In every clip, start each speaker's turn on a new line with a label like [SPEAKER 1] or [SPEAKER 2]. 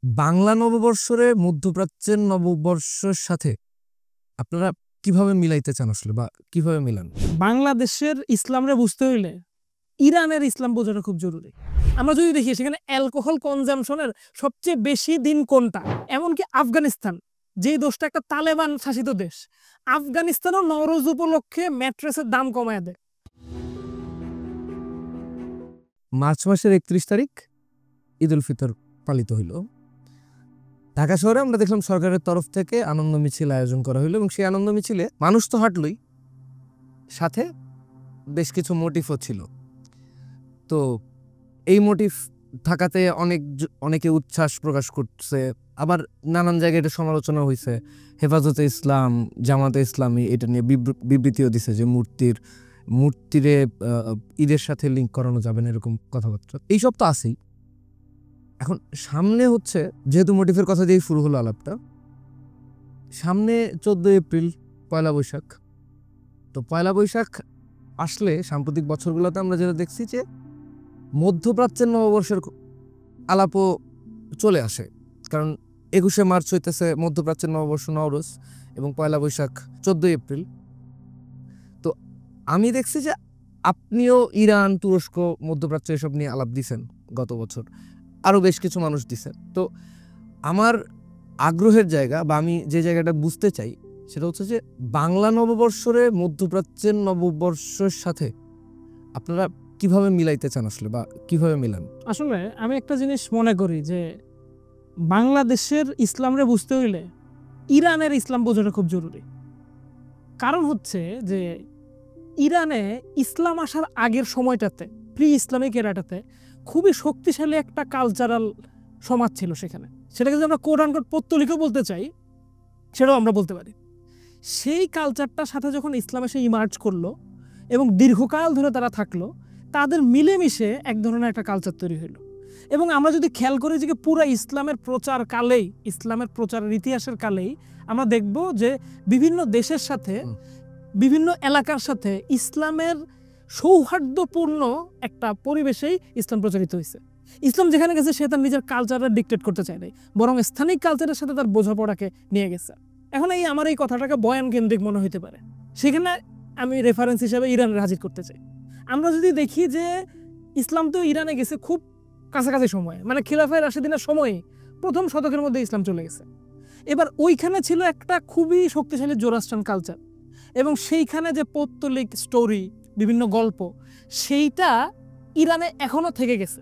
[SPEAKER 1] বাংলা নববর্ষরে মধ্যপ্রাচ্যের নববর্ষের সাথে আপনারা কিভাবে মিলাইতে চান আসলে, বা কিভাবে মিলান?
[SPEAKER 2] বাংলাদেশের ইসলামরে বুঝতে হইলে ইরানের ইসলাম বোঝাটা খুব জরুরি। আমরা যদি দেখি সেখানে অ্যালকোহল কনজামশনের সবচেয়ে বেশি দিন কোনটা, এমনকি আফগানিস্তান, যে দেশটা একটা তালেবান শাসিত দেশ, আফগানিস্তানও নওরোজ উপলক্ষে ম্যাট্রেসের দাম কমায় দেয়।
[SPEAKER 1] মার্চ মাসের 31 তারিখ ঈদ উল ফিতর পালিত হইল। ঢাকা শহরে আমরা দেখলাম সরকারের তরফ থেকে আনন্দ মিছিল আয়োজন করা হইলো, এবং সেই আনন্দ মিছিলে মানুষ তো হাঁটলই, সাথে বেশ কিছু মোটিভও ছিল। তো এই মোটিভ থাকাতে অনেকে উচ্ছ্বাস প্রকাশ করছে, আবার নানান জায়গায় এটা সমালোচনা হয়েছে। হেফাজতে ইসলাম, জামাতে ইসলামী এটা নিয়ে বিবৃতিও দিছে যে মূর্তিরে ঈদের সাথে লিঙ্ক করানো যাবে না, এরকম কথাবার্তা। এইসব তো আছেই। এখন সামনে হচ্ছে, যেহেতু মোটিভের কথা দিয়েই শুরু হলো আলাপটা, সামনে 14 এপ্রিল পয়লা বৈশাখ। তো পয়লা বৈশাখ আসলে সাম্প্রতিক বছরগুলোতে আমরা যেটা দেখছি যে মধ্যপ্রাচ্যের নববর্ষের আলাপও চলে আসে, কারণ 21শে মার্চ হইতেছে মধ্যপ্রাচ্যের নববর্ষ নওরোজ, এবং পয়লা বৈশাখ 14 এপ্রিল। তো আমি দেখছি যে আপনিও ইরান, তুরস্ক, মধ্যপ্রাচ্য এসব নিয়ে আলাপ দিছেন গত বছর, আরও বেশ কিছু মানুষ দিছেন। তো আমার আগ্রহের জায়গা, বা আমি যে জায়গাটা বুঝতে চাই, সেটা হচ্ছে যে বাংলা নববর্ষরে মধ্যপ্রাচ্যের নববর্ষের সাথে আপনারা কিভাবে মিলাইতে চান আসলে, বা কিভাবে মিলান?
[SPEAKER 2] আসলে আমি একটা জিনিস মনে করি যে বাংলাদেশের ইসলামরে বুঝতে হইলে ইরানের ইসলাম বোঝাটা খুব জরুরি। কারণ হচ্ছে যে ইরানে ইসলাম আসার আগের সময়টাতে, প্রি ইসলামিক এরাটাতে খুবই শক্তিশালী একটা কালচারাল সমাজ ছিল সেখানে। সেটাকে যদি আমরা কোরআন পৌত্তলিকও বলতে চাই, সেটাও আমরা বলতে পারি। সেই কালচারটার সাথে যখন ইসলাম এসে ইমার্জ করলো এবং দীর্ঘকাল ধরে তারা থাকলো, তাদের মিলেমিশে এক ধরনের একটা কালচার তৈরি হইলো। এবং আমরা যদি খেয়াল করি যে পুরো ইসলামের প্রচার কালেই, ইসলামের প্রচারের ইতিহাসের কালেই আমরা দেখব যে বিভিন্ন দেশের সাথে, বিভিন্ন এলাকার সাথে ইসলামের সৌহার্দ্যপূর্ণ একটা পরিবেশেই ইসলাম প্রচারিত হয়েছে। ইসলাম যেখানে গেছে সে তার নিজের কালচারটা ডিকটেট করতে চায় নাই, বরং স্থানিক কালচারের সাথে তার বোঝাপড়াকে নিয়ে গেছে। এখন আমার এই কথাটাকে বয়ান কেন্দ্রিক মনে হইতে পারে, সেখানে আমি রেফারেন্স হিসেবে ইরানের হাজির করতে চাই। আমরা যদি দেখি যে ইসলাম তো ইরানে গেছে খুব কাছাকাছি সময়ে, মানে খিলাফায়ে রাশিদিনের সময়ে প্রথম শতকের মধ্যে ইসলাম চলে গেছে। এবার ওইখানে ছিল একটা খুবই শক্তিশালী জোরাস্ট্রান কালচার, এবং সেইখানে যে পৌত্তলিক স্টোরি, বিভিন্ন গল্প, সেইটা ইরানে এখনও থেকে গেছে।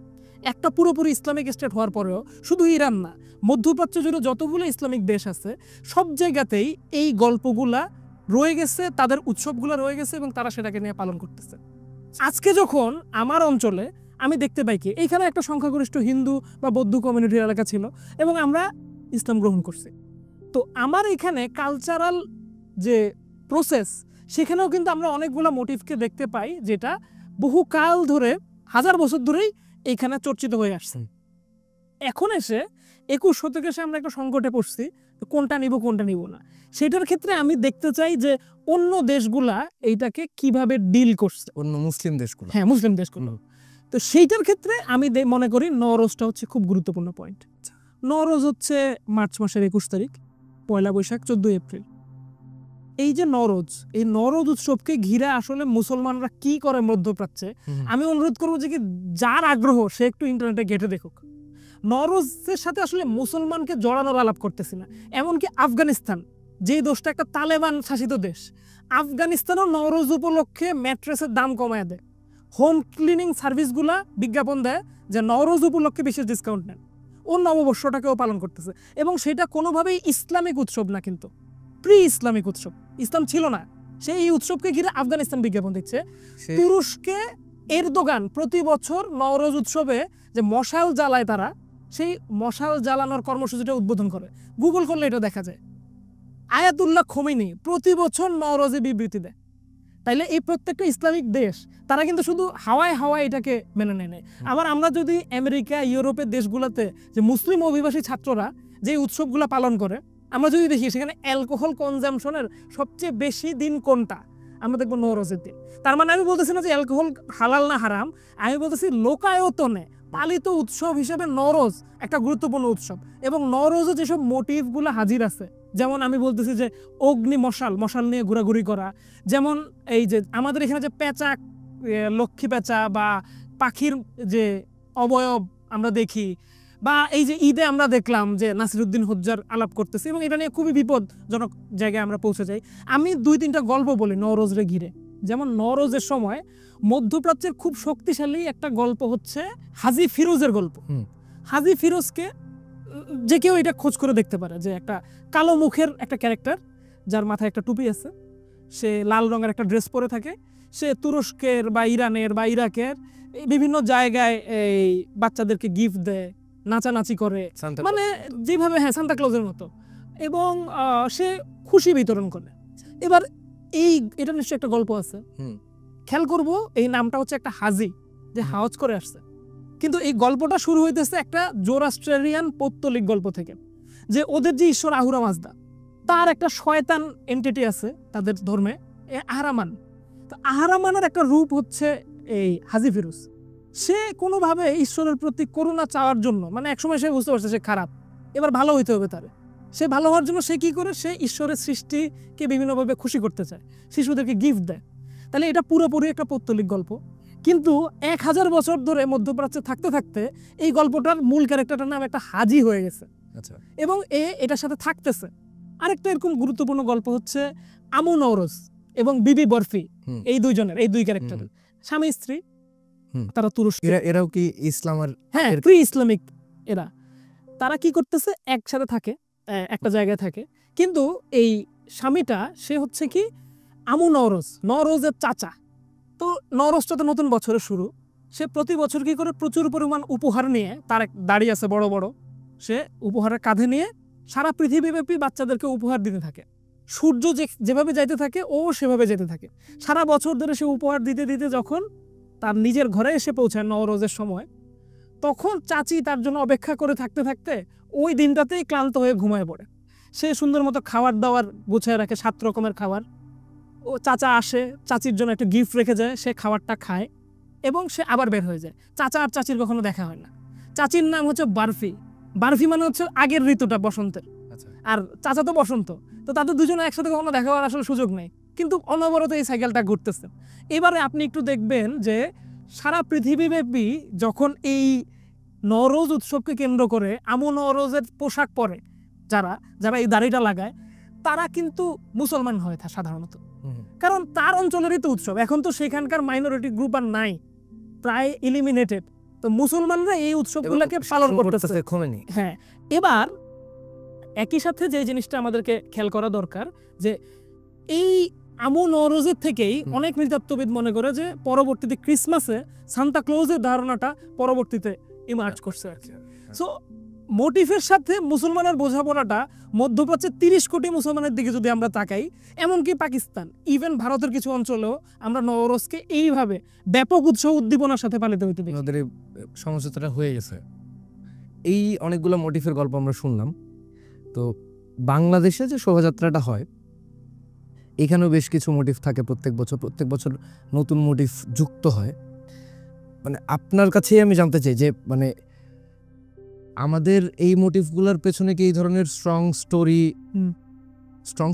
[SPEAKER 2] একটা পুরোপুরি ইসলামিক স্টেট হওয়ার পরেও শুধু ইরান না, মধ্যপ্রাচ্য জুড়ে যতগুলো ইসলামিক দেশ আছে সব জায়গাতেই এই গল্পগুলা রয়ে গেছে, তাদের উৎসবগুলো রয়ে গেছে, এবং তারা সেটাকে নিয়ে পালন করতেছে। আজকে যখন আমার অঞ্চলে আমি দেখতে পাই কি এইখানে একটা সংখ্যাগরিষ্ঠ হিন্দু বা বৌদ্ধ কমিউনিটির এলাকা ছিল, এবং আমরা ইসলাম গ্রহণ করছি। তো আমার এখানে কালচারাল যে প্রসেস, সেখানেও কিন্তু আমরা অনেকগুলো মোটিভকে দেখতে পাই, যেটা বহুকাল ধরে, হাজার বছর ধরেই এইখানে চর্চিত হয়ে আসছে। এখন এসে 21 শতকে এসে আমরা একটা সংকটে পড়ছি, কোনটা নিব কোনটা নিব না। সেটার ক্ষেত্রে আমি দেখতে চাই যে অন্য দেশগুলা এইটাকে কিভাবে ডিল করছে,
[SPEAKER 1] অন্য মুসলিম দেশগুলো।
[SPEAKER 2] হ্যাঁ, মুসলিম দেশগুলো। তো সেইটার ক্ষেত্রে আমি মনে করি নওরোজটা হচ্ছে খুব গুরুত্বপূর্ণ পয়েন্ট। নওরোজ হচ্ছে মার্চ মাসের 21 তারিখ, পয়লা বৈশাখ 14 এপ্রিল। এই যে নওরোজ, এই নওরোজ উৎসবকে ঘিরে আসলে মুসলমানরা কি করে মধ্যপ্রাচ্যে, আমি অনুরোধ করবো যে কি যার আগ্রহ সে একটু ইন্টারনেটে ঘেঁটে দেখুক। নওরোজের সাথে আসলে মুসলমানকে জড়ানোর আলাপ করতেছি না। এমনকি আফগানিস্তান, যে দেশটা একটা তালেবান শাসিত দেশ, আফগানিস্তানও নওরোজ উপলক্ষে ম্যাট্রেসের দাম কমায় দেয়। হোম ক্লিনিং সার্ভিসগুলা বিজ্ঞাপন দেয় যে নওরোজ উপলক্ষে বিশেষ ডিসকাউন্ট নেন। ও নববর্ষটাকেও পালন করতেছে, এবং সেটা কোনোভাবেই ইসলামিক উৎসব না, কিন্তু প্রি ইসলামিক উৎসব। ইসলাম ছিল না, সেই উৎসবকে ঘিরে আফগানিস্তান বিজ্ঞাপন দিচ্ছে। তুরস্কে এরদোগান প্রতি বছর নওরোজ উৎসবে যে মশাল জ্বালায়, তারা সেই মশাল জ্বালানোর কর্মসূচিটা উদ্বোধন করে। গুগল করলে এটা দেখা যায়। আয়াতুল্লাহ খোমেনি প্রতি বছর নওরোজে বিবৃতি দেয়। তাইলে এই প্রত্যেকটা ইসলামিক দেশ তারা কিন্তু শুধু হাওয়ায় হাওয়ায় এটাকে মেনে নেয়। আবার আমরা যদি আমেরিকা, ইউরোপের দেশগুলোতে যে মুসলিম অভিবাসী ছাত্ররা যে উৎসবগুলো পালন করে, আমরা যদি দেখি সেখানে অ্যালকোহল কনজামশনের সবচেয়ে বেশি দিন কোনটা, আমরা দেখবো নওরোজের দিন। তার মানে আমি বলতেছি না যে অ্যালকোহল হালাল না হারাম, আমি বলতেছি লোকায়তনে পালিত উৎসব হিসেবে নওরোজ একটা গুরুত্বপূর্ণ উৎসব, এবং নওরোজে যেসব মোটিভগুলো হাজির আছে, যেমন আমি বলতেছি যে অগ্নি মশাল নিয়ে ঘোরাঘুরি করা, যেমন এই যে আমাদের এখানে যে পেঁচা, লক্ষ্মী পেঁচা বা পাখির যে অবয়ব আমরা দেখি, বা এই যে ঈদে আমরা দেখলাম যে নাসিরুদ্দিন হোজ্জার আলাপ করতেছি, এবং এটা নিয়ে খুবই বিপদজনক জায়গায় আমরা পৌঁছে যাই। আমি 2-3টা গল্প বলি নওরোজরে ঘিরে। যেমন নওরোজের সময় মধ্যপ্রাচ্যের খুব শক্তিশালী একটা গল্প হচ্ছে হাজী ফিরোজের গল্প। হাজী ফিরোজকে যে কেউ এটা খোঁজ করে দেখতে পারে, যে একটা কালো মুখের একটা ক্যারেক্টার, যার মাথায় একটা টুপি আছে, সে লাল রঙের একটা ড্রেস পরে থাকে, সে তুরস্কের বা ইরানের বা ইরাকের বিভিন্ন জায়গায় এই বাচ্চাদেরকে গিফট দেয়, নাচানাচি করে, মানে যেভাবে হ্যাঁ সান্তা ক্লজের মতো, এবং সে খুশি বিতরণ করে। এবার এটা নিশ্চয়ই একটা গল্প আছে, খেয়াল করবো এই নামটা হচ্ছে একটা হাজি যে হাওজ করে আসছে, কিন্তু এই গল্পটা শুরু হইতেছে একটা জোরাস্ট্রেরিয়ান পৌত্তলিক গল্প থেকে, যে ওদের যে ঈশ্বর আহুরা মাজদা, তার একটা শয়তান এন্টিটি আছে তাদের ধর্মে, আহরামান। তো আহরামানের একটা রূপ হচ্ছে এই হাজী ফিরোজ। সে কোনোভাবে ঈশ্বরের প্রতি করুণা চাওয়ার জন্য, মানে একসময় সে বুঝতে পারছে সে খারাপ, এবার ভালো হইতে হবে তার, সে ভালো হওয়ার জন্য সে কি করে, সে ঈশ্বরের সৃষ্টিকে বিভিন্নভাবে খুশি করতে চায়, শিশুদেরকে গিফট দেয়। তাহলে এটা পুরোপুরি একটা পৌত্তলিক গল্প, কিন্তু 1000 বছর ধরে মধ্যপ্রাচ্যে থাকতে থাকতে এই গল্পটার মূল ক্যারেক্টারটার নাম একটা হাজি হয়ে গেছে, এবং এটার সাথে থাকতেছে। আরেকটা এরকম গুরুত্বপূর্ণ গল্প হচ্ছে আমু নওরোজ এবং বিবি বরফি, এই দুই ক্যারেক্টারের স্বামী স্ত্রী, তারা তুরস্ক,
[SPEAKER 1] এরাও কি ইসলামের,
[SPEAKER 2] হ্যাঁ প্রি ইসলামিক। তারা কি করতেছে, একসাথে থাকে, একটা জায়গায় থাকে, কিন্তু এই স্বামীটা সে হচ্ছে কি আমু নওরোজের চাচা। তো নওরোজটা তো নতুন বছরের শুরু, সে প্রতি বছর কি করে প্রচুর পরিমাণ উপহার নিয়ে, তার এক দাড়ি আছে বড় বড়, সে উপহারের কাঁধে নিয়ে সারা পৃথিবীব্যাপী বাচ্চাদেরকে উপহার দিতে থাকে। সূর্য যেভাবে যাইতে থাকে ও সেভাবে যেতে থাকে, সারা বছর ধরে সে উপহার দিতে দিতে যখন তার নিজের ঘরে এসে পৌঁছায় নওরোজের সময়, তখন চাচি তার জন্য অপেক্ষা করে থাকতে থাকতে ওই দিনটাতেই ক্লান্ত হয়ে ঘুমায় পড়ে। সে সুন্দর মতো খাবার দাবার গুছিয়ে রাখে, 7 রকমের খাবার। ও চাচা আসে, চাচির জন্য একটা গিফট রেখে যায়, সে খাবারটা খায় এবং সে আবার বের হয়ে যায়। চাচা আর চাচির কখনো দেখা হয় না। চাচির নাম হচ্ছে বারফি মানে হচ্ছে আগের ঋতুটা, বসন্তের, আর চাচা তো বসন্ত, তো তাদের দুজনে একসাথে কখনো দেখা হওয়ার আসলে সুযোগ নেই, কিন্তু অনবরত এই সাইকেলটা ঘুরতেছে। এবারে আপনি একটু দেখবেন যে সারা পৃথিবীব্যাপী যখন এই নওরোজ উৎসবকে কেন্দ্র করে আমু নওরোজের পোশাক পরে যারা এই দাড়িটা লাগায়, তারা কিন্তু মুসলমান হয়ে থাকে সাধারণত, কারণ তার অঞ্চলেরই তো উৎসব। এখন তো সেখানকার মাইনরিটি গ্রুপ আর নাই, প্রায় এলিমিনেটেড, তো মুসলমানরা এই উৎসবগুলোকে পালন করতেছে। হ্যাঁ, এবার একই সাথে যে জিনিসটা আমাদেরকে খেয়াল করা দরকার, যে এই আমু নওরোজের থেকেই অনেক নৃতাত্ত্ববিদ মনে করে যে পরবর্তীতে ক্রিসমাসে সান্তা ক্লজের ধারণাটা পরবর্তীতে ইমার্জ করছে আর কি। সো মোটিভের সাথে মুসলমানের বোঝাপড়াটা মধ্যপ্রাচ্যের 30 কোটি মুসলমানের দিকে যদি আমরা তাকাই, এমনকি পাকিস্তান, ইভেন ভারতের কিছু অঞ্চলেও আমরা নওরোজকে এইভাবে ব্যাপক উৎসব উদ্দীপনার সাথে পালিত হইতে দেখি।
[SPEAKER 1] আমাদের সমস্যাটা হয়ে গেছে। এই অনেকগুলো মোটিভের গল্প আমরা শুনলাম। তো বাংলাদেশে যে শোভাযাত্রাটা হয়, এখানেও বেশ কিছু মোটিভ থাকে, প্রত্যেক বছর নতুন মোটিভ যুক্ত হয়। মানে আপনার কাছেই আমি জানতে চাই যে মানে আমাদের এই মোটিভগুলোর পেছনে কি এই ধরনের স্ট্রং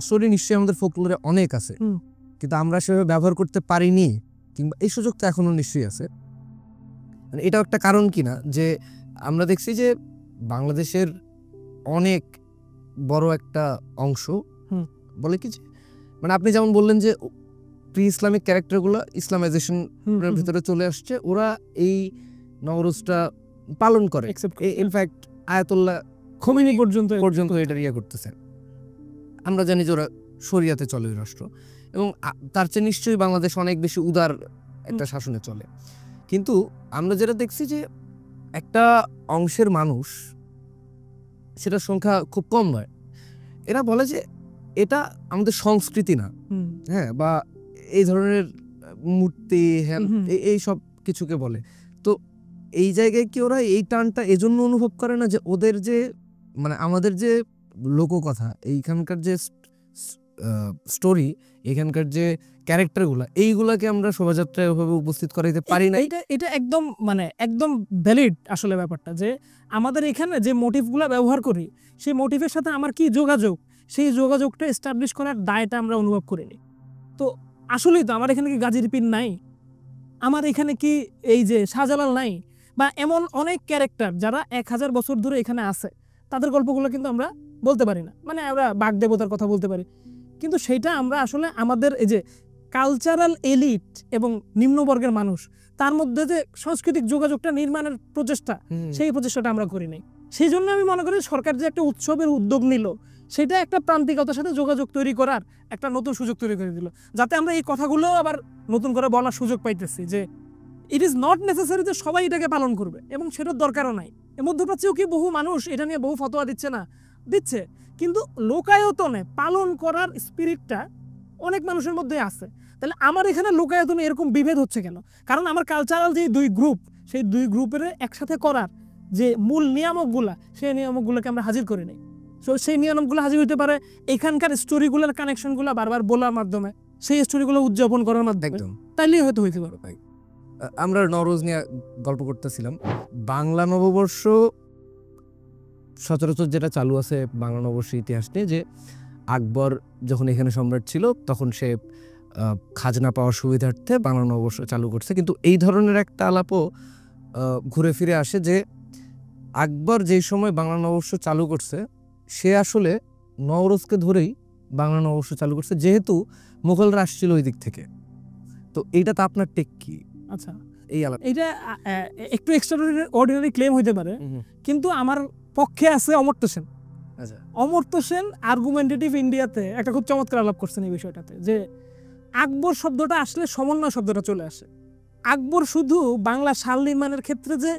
[SPEAKER 1] স্টোরি নিশ্চয়ই আমাদের ফোকলোরে অনেক আছে, কিন্তু আমরা সেভাবে ব্যবহার করতে পারিনি, কিংবা এই সুযোগ তো এখনো নিশ্চয়ই আছে। মানে এটাও একটা কারণ কিনা যে আমরা দেখছি যে বাংলাদেশের অনেক বড় একটা অংশ বলে কি, মানে আপনি যেমন বললেন যে প্রি ইসলামিক ক্যারেক্টারগুলো ইসলামাইজেশনের ভিতরে চলে আসছে, ওরা এই নওরোজটা পালন করে। ইনফ্যাক্ট আয়াতুল্লাহ খোমেনি পর্যন্ত এটা করতেছে। আমরা জানি যে ওরা শরিয়াতে চলে ওই রাষ্ট্র, এবং তার চেয়ে নিশ্চয়ই বাংলাদেশ অনেক বেশি উদার একটা শাসনে চলে। কিন্তু আমরা যেটা দেখছি যে একটা অংশের মানুষ, সেটার সংখ্যা খুব কম নয়, এরা বলে যে এটা আমাদের সংস্কৃতি না, হ্যাঁ, বা এই ধরনের মূর্তি, হ্যাঁ, এই সব কিছুকে বলে। তো এই জায়গায় কি ওরা এই টানটা এজন্য অনুভব করে না যে ওদের যে মানে আমাদের যে লোককথা, এইখানকার যে স্টোরি, এখানকার যে ক্যারেক্টারগুলো, এইগুলাকে আমরা শোভাযাত্রায় ওভাবে উপস্থিত করাইতে পারি না।
[SPEAKER 2] এটা একদম মানে একদম ভ্যালিড আসলে ব্যাপারটা, যে আমাদের এখানে যে মোটিভগুলো ব্যবহার করি সেই মোটিভের সাথে আমার কি যোগাযোগ, সেই যোগাযোগটা এস্টাবলিশ করার দায়টা আমরা অনুভব করিনি। তো আসলেই তো আমার এখানে কি গাজীর পীর নাই, আমার এখানে কি এই যে শাহজালাল নাই, বা এমন অনেক ক্যারেক্টার যারা 1000 বছর ধরে এখানে আছে, তাদের গল্পগুলো কিন্তু আমরা বলতে পারি না। মানে আমরা বাঘ দেবতার কথা বলতে পারি, কিন্তু সেইটা আমরা আসলে আমাদের এই যে কালচারাল এলিট এবং নিম্নবর্গের মানুষ, তার মধ্যে যে সাংস্কৃতিক যোগাযোগটা নির্মাণের প্রচেষ্টা, সেই প্রচেষ্টাটা আমরা করি নাই। সেই জন্য আমি মনে করি সরকার যে একটা উৎসবের উদ্যোগ নিল, সেটা একটা প্রান্তিকতার সাথে যোগাযোগ তৈরি করার একটা নতুন সুযোগ তৈরি করে দিল, যাতে আমরা এই কথাগুলো আবার নতুন করে বলার সুযোগ পাইতেছি যে ইট ইজ নট নেসেসারি যে সবাই এটাকে পালন করবে, এবং সেটার দরকারও নাই। এর মধ্যপ্রাচ্যেও কি বহু মানুষ এটা নিয়ে বহু ফতোয়া দিচ্ছে না, দিচ্ছে, কিন্তু লোকায়তনে পালন করার স্পিরিটটা অনেক মানুষের মধ্যে আছে। তাহলে আমার এখানে লোকায়তনে এরকম বিভেদ হচ্ছে কেন? কারণ আমার কালচারাল যে দুই গ্রুপ, সেই দুই গ্রুপের একসাথে করার যে মূল নিয়ামকগুলা, সেই নিয়ামকগুলোকে আমরা হাজির করি নাই। সো সেই নিয়ামকগুলো হাজির হতে পারে এখানকার স্টোরিগুলোর কানেকশনগুলো বারবার বলার মাধ্যমে, সেই স্টোরিগুলো উদযাপন করার মাধ্যমে, তাইলেই হয়তো হইতে পারে।
[SPEAKER 1] আমরা নওরোজ নিয়ে গল্প করতেছিলাম। বাংলা নববর্ষ সচরাচর যেটা চালু আছে বাংলা নববর্ষের ইতিহাস নিয়ে, যে আকবর যখন এখানে সম্রাট ছিল তখন সে খাজনা পাওয়ার সুবিধার্থে বাংলা নববর্ষ চালু করছে। কিন্তু এই ধরনের একটা আলাপও ঘুরে ফিরে আসে যে আকবর যেই সময় বাংলা নববর্ষ চালু করছে, সে আসলে নওরোজকে ধরেই বাংলা নববর্ষ চালু করছে, যেহেতু মুঘলরা আসছিল ওই দিক থেকে। তো এইটা তো আপনার টেক কি?
[SPEAKER 2] আচ্ছা,
[SPEAKER 1] এই আলাপ
[SPEAKER 2] এটা একটু এক্সট্রাঅর্ডিনারি ক্লেম হইতে পারে, কিন্তু আমার পক্ষে আছে অমর্ত্য সেন।
[SPEAKER 1] আচ্ছা,
[SPEAKER 2] অমর্ত্য সেন আর্গুমেন্টেটিভ ইন্ডিয়াতে একটা খুব চমৎকার আলাপ করছেন এই বিষয়টাতে, যে আকবর শব্দটা আসলে সমন্বয় শব্দটা চলে আসে। আকবর শুধু বাংলা শাল নির্মাণের ক্ষেত্রে যে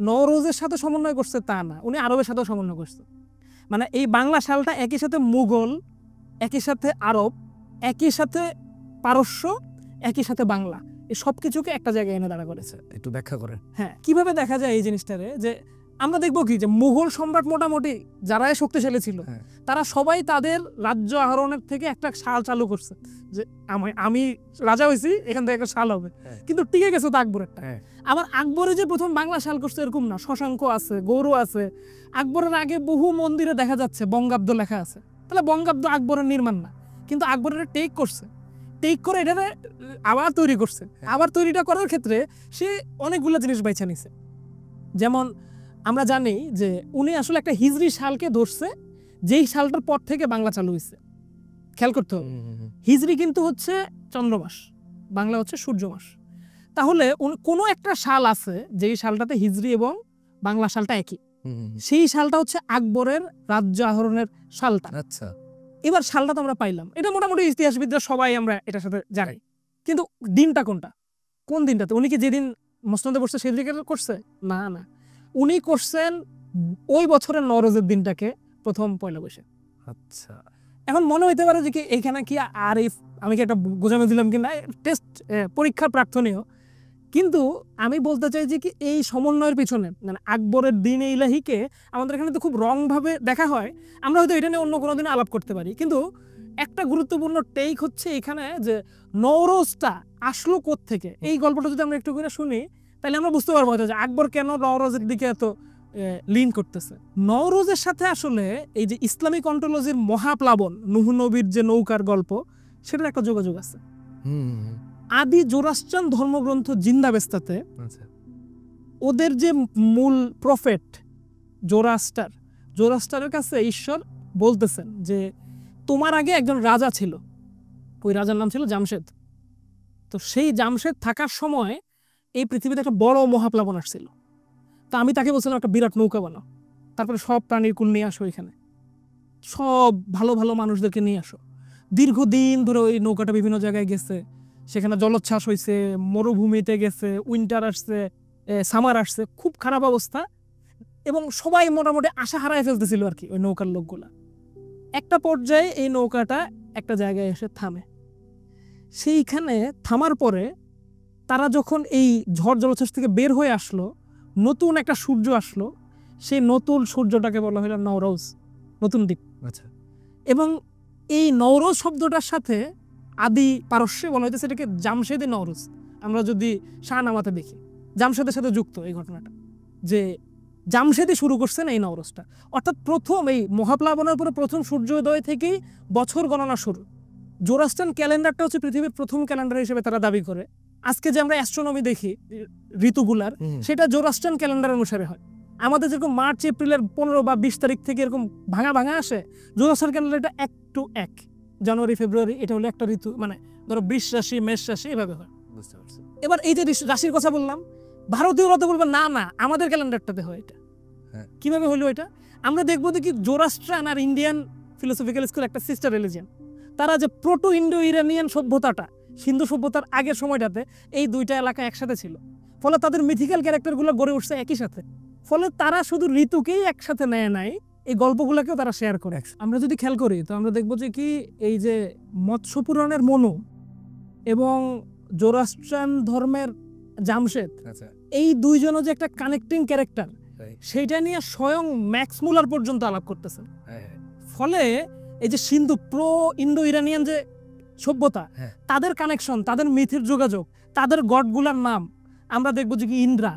[SPEAKER 2] নওরোজের সাথে সমন্বয় করছে তা না, উনি আরবের সাথেও সমন্বয় করছে। মানে এই বাংলা শালটা একই সাথে মুঘল, একই সাথে আরব, একই সাথে পারস্য, একই সাথে বাংলা, এই সব কিছুকে একটা জায়গায় এনে দাঁড়া করেছে।
[SPEAKER 1] একটু ব্যাখ্যা করেন।
[SPEAKER 2] হ্যাঁ, কিভাবে দেখা যায় এই জিনিসটারে, যে আমরা দেখবো কি যে মুঘল সম্রাট মোটামুটি যারা শক্তিশালী ছিল, তারা সবাই তাদের রাজ্য আহরণের থেকে একটা শাল চালু করছে, যে আমি রাজা হয়েছি, এখান থেকে একটা শাল হবে। কিন্তু টিকে গেছে তো আকবরেরটা। আবার আকবরে যে প্রথম বাংলা শাল করছে এরকম না, শশাঙ্ক আছে, গৌর আছে। আকবরের আগে বহু মন্দিরে দেখা যাচ্ছে বঙ্গাব্দ লেখা আছে, তাহলে বঙ্গাব্দ আকবরের নির্মাণ না, কিন্তু আকবরের টেক করছে, টেক করে এটা আবার তৈরি করছে। আবার তৈরিটা করার ক্ষেত্রে সে অনেকগুলো জিনিস বাইছে নিছে। যেমন আমরা জানি যে উনি আসলে একটা হিজরি সালকে ধরছে, যেই সালটার পর থেকে বাংলা চালু হয়েছে। খেয়াল করতে হবে, হিজরি কিন্তু হচ্ছে চন্দ্রমাস, বাংলা হচ্ছে সূর্য মাস। তাহলে কোনো একটা সাল আছে যেই সালটাতে হিজরি এবং বাংলা সালটা একই, সেই সালটা হচ্ছে আকবরের রাজ্য আহরণের সালটা।
[SPEAKER 1] আচ্ছা,
[SPEAKER 2] এবার সালটা তো আমরা পাইলাম, এটা মোটামুটি ইতিহাসবিদরা সবাই আমরা এটার সাথে জানি, কিন্তু দিনটা কোনটা, কোন দিনটাতে? উনি কি যেদিন মসনদে বসছে সেই দিকে করছে? না না, উনি করছেন ওই বছরের নওরোজের দিনটাকে প্রথম পয়লা বৈশাখ।
[SPEAKER 1] আচ্ছা,
[SPEAKER 2] এখন মনে হইতে পারে যে কি এইখানে কি আরিফ আমি কি একটা গোজামে দিলাম কিনা, টেস্ট পরীক্ষার প্রার্থনীয়, কিন্তু আমি বলতে চাই যে কি এই সমন্বয়ের পিছনে, মানে আকবরের দিন ইলাহিকে আমাদের এখানে তো খুব রংভাবে দেখা হয়, আমরা হয়তো এটা নিয়ে অন্য কোনো দিন আলাপ করতে পারি, কিন্তু একটা গুরুত্বপূর্ণ টেক হচ্ছে এখানে যে নওরোজটা আসলো কোত্থেকে। এই গল্পটা যদি আমরা একটু করে শুনি, তাহলে আমরা বুঝতে পারবো যে আকবর কেন নওরোজের দিকে এত লিন করতেছে। নওরোজের সাথে আসলে এই যে ইসলামিক অন্টোলজির মহাপ্লাবন, নূহ নবীর যে নৌকার গল্প, সেটার একটা যোগাযোগ আছে। আদি জোরাস্ট্রান ধর্মগ্রন্থ জিন্দাবেস্তাতে ওদের যে মূল প্রফেট জোরাস্টারের কাছে ঈশ্বর বলতেছেন যে তোমার আগে একজন রাজা ছিল, ওই রাজার নাম ছিল জামশেদ। তো সেই জামশেদ থাকার সময় এই পৃথিবীতে একটা বড় মহাপ্লাবন আসছিল। তা আমি তাকে বলছিলাম একটা বিরাট নৌকা বানাও, তারপরে সব প্রাণীর কুল নিয়ে আসো, এখানে সব ভালো ভালো মানুষদেরকে নিয়ে আসো। দীর্ঘদিন ধরে ওই নৌকাটা বিভিন্ন জায়গায় গেছে, সেখানে জলোচ্ছ্বাস হয়েছে, মরুভূমিতে গেছে, উইন্টার আসছে, সামার আসছে, খুব খারাপ অবস্থা, এবং সবাই মোটামুটি আশা হারায় ফেলতেছিল আর কি ওই নৌকার লোকগুলা। একটা পর্যায়ে এই নৌকাটা একটা জায়গায় এসে থামে। সেইখানে থামার পরে তারা যখন এই ঝড় জলোচ্ছ্বাস থেকে বের হয়ে আসলো, নতুন একটা সূর্য আসলো, সেই নতুন সূর্যটাকে বলা হলো নওরোজ, নতুন দ্বীপ।
[SPEAKER 1] আচ্ছা,
[SPEAKER 2] এবং এই নওরোজ শব্দটার সাথে আদি পারস্যে বলা হইতেছে এটাকে জামশেদি নওরোজ। আমরা যদি শাহনামাতে দেখি জামশেদের সাথে যুক্ত এই ঘটনাটা, যে জামশেদি শুরু করছেন এই নওরোজটা, অর্থাৎ প্রথম এই মহাপ্লাবনের পরে প্রথম সূর্যোদয় থেকেই বছর গণনা শুরু। জোরাস্ট্রান ক্যালেন্ডারটা হচ্ছে পৃথিবীর প্রথম ক্যালেন্ডার হিসেবে তারা দাবি করে। আজকে যে আমরা অ্যাস্ট্রোনমি দেখি ঋতুগুলার, সেটা জোরাস্ট্রান ক্যালেন্ডার অনুসারে হয়। আমাদের যেরকম মার্চ এপ্রিলের 15 বা 20 তারিখ থেকে এরকম ভাঙা ভাঙা আসে, জোরাস্ট্রান ক্যালেন্ডারটা 1 to 1, জানুয়ারি ফেব্রুয়ারি, এটা হলো একটা ঋতু, মানে ধরো বৃষ রাশি মেষ রাশি এভাবে হয়।
[SPEAKER 1] বুঝতে পারছি।
[SPEAKER 2] এবার এই যে রাশির কথা বললাম, ভারতীয়রা তো বলবে না না আমাদের ক্যালেন্ডারটাতে হয় এটা।
[SPEAKER 1] হ্যাঁ।
[SPEAKER 2] কিভাবে হলো এটা? আমরা দেখবো দেখি জোরাস্ট্রান আর ইন্ডিয়ান ফিলোসফিক্যাল স্কুল একটা সিস্টার রিলিজিয়ন, তারা যে প্রোটো ইন্ডো ইরানিয়ান সভ্যতাটা সিন্ধু সভ্যতার আগের সময়টাতে এই দুইটা এলাকা একসাথে ছিল, ফলে তাদের মিথিক্যাল ক্যারেক্টারগুলো গড়ে উঠছে একই সাথে। ফলে তারা শুধু ঋতুকেই একসাথে নেয় নাই, এই গল্পগুলোকেও তারা শেয়ার করে। আমরা যদি খেয়াল করি তো আমরা দেখবো যে কি এই যে মৎস্য পুরাণের মনু এবং জোরাস্ট্রান ধর্মের জামশেদ,
[SPEAKER 1] আচ্ছা,
[SPEAKER 2] এই দুইজনও যে একটা কানেক্টিং ক্যারেক্টার, সেইটা নিয়ে স্বয়ং ম্যাক্স মুলার পর্যন্ত আলাপ করতেছেন। ফলে এই যে সিন্ধু প্রো ইন্ডো ইরানিয়ান যে সভ্যতা,
[SPEAKER 1] হ্যাঁ।
[SPEAKER 2] তাদের কানেকশন, তাদের মিথের যোগাযোগ, তাদের গডগুলার নাম আমরা দেখবো যে কি ইন্দ্রা,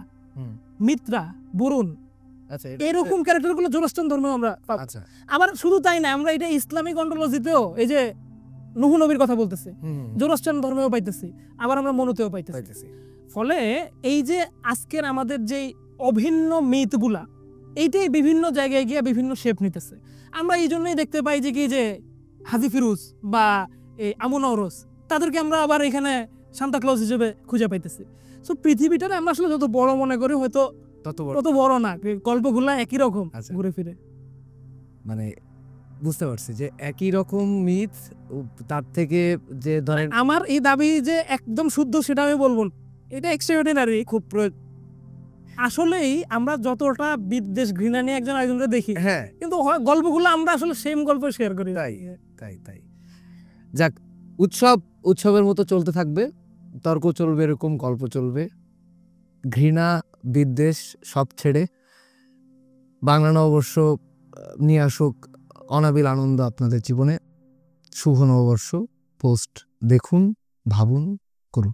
[SPEAKER 2] মিত্রা, বরুণ,
[SPEAKER 1] আচ্ছা,
[SPEAKER 2] এরকম ক্যারেক্টারগুলো জোরাস্ট্রান ধর্মেও আমরা পাবো।
[SPEAKER 1] আচ্ছা,
[SPEAKER 2] আবার শুধু তাই না, আমরা এটা ইসলামিক অন্টোলজিতেও এই যে নুহু নবীর কথা বলতেছি, জোরাস্ট্রান ধর্মেও পাইতেছি, আবার আমরা মনুতেও পাইতেছি। ফলে এই যে আজকের আমাদের যে অভিন্ন মিথগুলা, এইটাই বিভিন্ন জায়গায় গিয়ে বিভিন্ন শেপ নিতেছে। আমরা এই জন্যই দেখতে পাই যে কি যে হাজি ফিরুজ বা এই আমুনওরস, তাদেরকে আমরা আবার এখানে সান্তা ক্লজ হিসেবে খুঁজে পাইতেছি। সো পৃথিবীটারে আমরা আসলে যত বড় মনে করি হয়তো তত বড় না, গল্পগুলা একই রকম ঘুরে ফিরে।
[SPEAKER 1] মানে বুঝতে পারছি যে একই রকম মিথ, তার থেকে যে ধরেন
[SPEAKER 2] আমার এই দাবি যে একদম শুদ্ধ সেটা আমি বলবো না, এটা এক্সট্রাঅর্ডিনারি খুব। আসলেই আমরা যতটা বিদ্বেষ ঘৃণা নিয়ে একজন আরেকজনকে দেখি,
[SPEAKER 1] হ্যাঁ,
[SPEAKER 2] কিন্তু গল্পগুলো আমরা আসলে সেম গল্প শেয়ার করি।
[SPEAKER 1] তাই তাই তাই যাক, উৎসবের মতো চলতে থাকবে, তর্ক চলবে, এরকম গল্প চলবে, ঘৃণা বিদ্বেষ সব ছেড়ে বাংলা নববর্ষ নিয়ে আসুক অনাবিল আনন্দ আপনাদের জীবনে। শুভ নববর্ষ। পোস্ট দেখুন, ভাবুন, করুন।